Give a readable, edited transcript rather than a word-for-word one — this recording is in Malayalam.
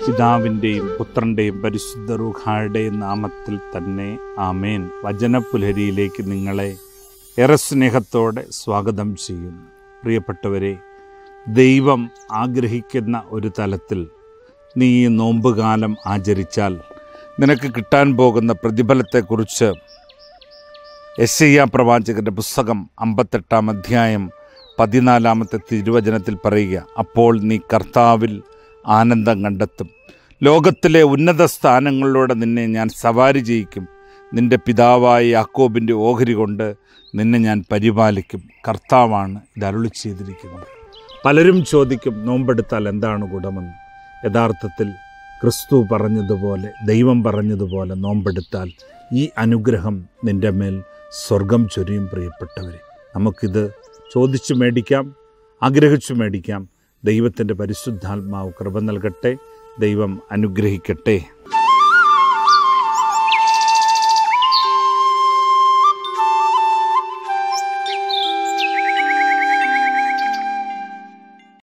പിതാവിൻ്റെയും പുത്രൻ്റെയും പരിശുദ്ധ റൂഹായുടെയും നാമത്തിൽ തന്നെ ആമേൻ. വചനപുലരിയിലേക്ക് നിങ്ങളെ ഏറെ സ്നേഹത്തോടെ സ്വാഗതം ചെയ്യുന്നു. പ്രിയപ്പെട്ടവരെ, ദൈവം ആഗ്രഹിക്കുന്ന ഒരു തലത്തിൽ നീ ഈ നോമ്പുകാലം ആചരിച്ചാൽ നിനക്ക് കിട്ടാൻ പോകുന്ന പ്രതിഫലത്തെക്കുറിച്ച് യെശയ്യാ പ്രവാചകൻ്റെ പുസ്തകം 58-ാം അധ്യായം 14-ാമത്തെ തിരുവചനത്തിൽ പറയുക, അപ്പോൾ നീ കർത്താവിൽ ആനന്ദം കണ്ടെത്തും. ലോകത്തിലെ ഉന്നത സ്ഥാനങ്ങളിലൂടെ നിന്നെ ഞാൻ സവാരി ചെയ്യിക്കും. നിൻ്റെ പിതാവായ യാക്കോബിൻ്റെ ഓഹരി കൊണ്ട് നിന്നെ ഞാൻ പരിപാലിക്കും. കർത്താവാണ് ഇത് അരുളി ചെയ്തിരിക്കുന്നത്. പലരും ചോദിക്കും, നോമ്പെടുത്താൽ എന്താണ് ഗുണമെന്ന്. യഥാർത്ഥത്തിൽ ക്രിസ്തു പറഞ്ഞതുപോലെ, ദൈവം പറഞ്ഞതുപോലെ നോമ്പെടുത്താൽ ഈ അനുഗ്രഹം നിൻ്റെ മേൽ സ്വർഗം ചൊരിയും. പ്രിയപ്പെട്ടവരെ, നമുക്കിത് ചോദിച്ചു മേടിക്കാം, ആഗ്രഹിച്ചു മേടിക്കാം. ദൈവത്തിൻ്റെ പരിശുദ്ധാത്മാവ് കൃപ നൽകട്ടെ. ദൈവം അനുഗ്രഹിക്കട്ടെ.